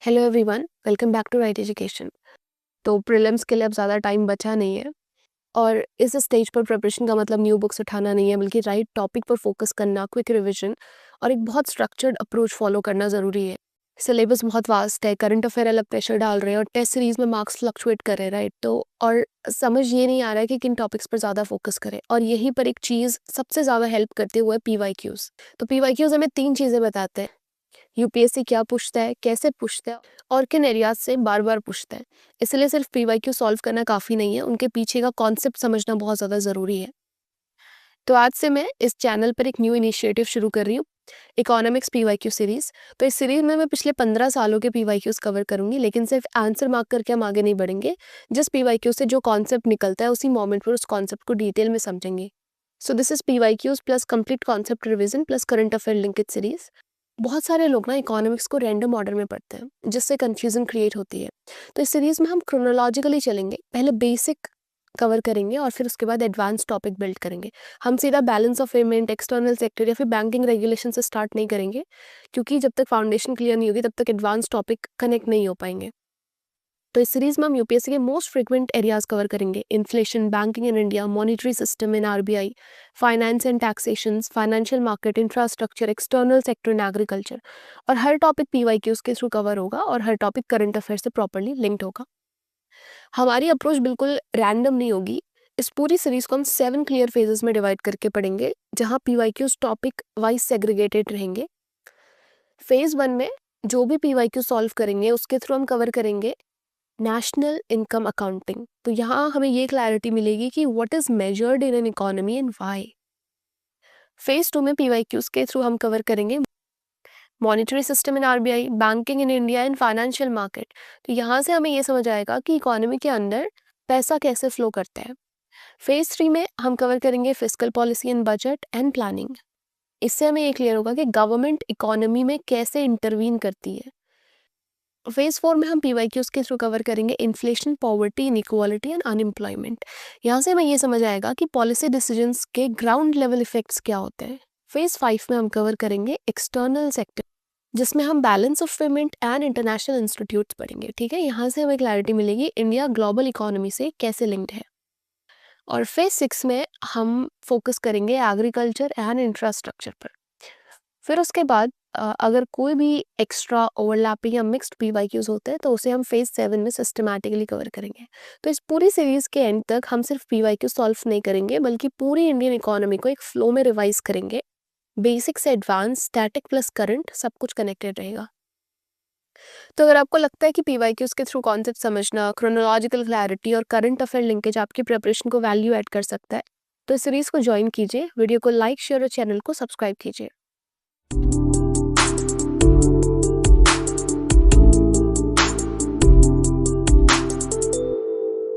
Hello everyone, welcome back to Right Education. तो prelims के लिए अब ज़्यादा टाइम बचा नहीं है और इस स्टेज पर प्रिपरेशन का मतलब न्यू बुक्स उठाना नहीं है, बल्कि राइट टॉपिक पर फोकस करना, क्विक रिवीजन और एक बहुत स्ट्रक्चर्ड अप्रोच फॉलो करना ज़रूरी है। सिलेबस बहुत वास्ट है, करंट अफेयर अलग प्रेशर डाल रहे हैं और टेस्ट सीरीज में मार्क्स फ्लक्चुएट कर रहे हैं, राइट। तो और समझ ये नहीं आ रहा है कि किन टॉपिक्स पर ज़्यादा फोकस करें, और यहीं पर एक चीज़ सबसे ज़्यादा हेल्प करती हुआ है पीवाईक्यूज़। तो पीवाईक्यूज़ हमें 3 चीज़ें बताते हैं: यूपीएससी क्या पूछता है, कैसे पूछता है और किन एरियाज से बार बार पूछता है। इसलिए सिर्फ पीवाईक्यू सॉल्व करना काफ़ी नहीं है, उनके पीछे का कॉन्सेप्ट समझना बहुत ज़्यादा ज़रूरी है। तो आज से मैं इस चैनल पर एक न्यू इनिशिएटिव शुरू कर रही हूँ, इकोनॉमिक्स पीवाईक्यू सीरीज़। तो इस सीरीज़ में मैं पिछले 15 सालों के पीवाईक्यूज़ कवर करूँगी, लेकिन सिर्फ आंसर मार्क करके हम आगे नहीं बढ़ेंगे। जिस पीवाईक्यू से जो कॉन्सेप्ट निकलता है, उसी मोमेंट पर उस कॉन्सेप्ट को डिटेल में समझेंगे। So this is PYQs plus complete concept revision plus current affair linkage series. बहुत सारे लोग ना इकोनॉमिक्स को रैंडम ऑर्डर में पढ़ते हैं, जिससे कंफ्यूजन क्रिएट होती है। तो इस सीरीज में हम क्रोनोलॉजिकली चलेंगे, पहले बेसिक कवर करेंगे और फिर उसके बाद एडवांस टॉपिक बिल्ड करेंगे। हम सीधा balance of payment, external sector या फिर बैंकिंग रेगुलेशन से स्टार्ट नहीं करेंगे, क्योंकि जब तक फाउंडेशन क्लियर नहीं होगी तब तक एडवांस टॉपिक कनेक्ट नहीं हो पाएंगे। तो इस सीरीज में हम यूपीएससी के मोस्ट फ्रिक्वेंट एरियाज कवर करेंगे: inflation, banking in India, monetary system in RBI, finance and taxation, financial market, infrastructure, external sector in agriculture. और हर टॉपिक पीवाईक्यूज के थ्रू कवर होगा और हर टॉपिक करंट अफेयर से properly linked होगा। हमारी approach बिल्कुल random नहीं होगी। इस पूरी सीरीज को हम 7 क्लियर फेजेस में डिवाइड करके पढ़ेंगे, जहां पीवाईक्यूज टॉपिक वाइज सेग्रीगेटेड रहेंगे। फेज 1 में जो भी पीवाईक्यू सॉल्व करेंगे उसके थ्रू हम कवर करेंगे नेशनल इनकम अकाउंटिंग। तो यहाँ हमें ये क्लैरिटी मिलेगी कि what is measured in an economy and why. Phase 2 में पीवाईक्यूज के थ्रू हम कवर करेंगे monetary system in RBI, banking in India and financial market. तो यहाँ से हमें ये समझ आएगा कि इकोनॉमी के अंदर पैसा कैसे फ्लो करता है। फेज 3 में हम कवर करेंगे fiscal policy and budget and planning. इससे हमें ये क्लियर होगा कि गवर्नमेंट इकोनॉमी में कैसे इंटरवीन करती है। फेज 4 में हम पीवाईक्यूज के थ्रू कवर करेंगे inflation, poverty, inequality and unemployment. यहाँ से हमें ये समझ आएगा कि पॉलिसी डिसीजंस के ग्राउंड लेवल इफेक्ट्स क्या होते हैं। फेज 5 में हम कवर करेंगे एक्सटर्नल सेक्टर, जिसमें हम balance of payment and international institutes पढ़ेंगे। ठीक है, यहाँ से हमें क्लैरिटी मिलेगी इंडिया ग्लोबल इकोनॉमी से कैसे लिंक्ड है। और फेज 6 में हम फोकस करेंगे एग्रीकल्चर एंड इंफ्रास्ट्रक्चर पर। फिर उसके बाद अगर कोई भी एक्स्ट्रा ओवरलैपिंग या मिक्स्ड पीवाईक्यूज होते हैं तो उसे हम फेज 7 में सिस्टमैटिकली कवर करेंगे। तो इस पूरी सीरीज के एंड तक हम सिर्फ पीवाईक्यू सॉल्व नहीं करेंगे, बल्कि पूरी इंडियन इकोनॉमी को एक फ्लो में रिवाइज करेंगे। बेसिक से एडवांस, स्टैटिक प्लस करंट, सब कुछ कनेक्टेड रहेगा। तो अगर आपको लगता है कि पीवाईक्यूज के थ्रू कॉन्सेप्ट समझना, क्रोनोलॉजिकल क्लैरिटी और करंट अफेयर लिंकेज आपकी प्रिपरेशन को वैल्यू ऐड कर सकता है, तो इस सीरीज को ज्वाइन कीजिए, वीडियो को लाइक, शेयर और चैनल को सब्सक्राइब कीजिए।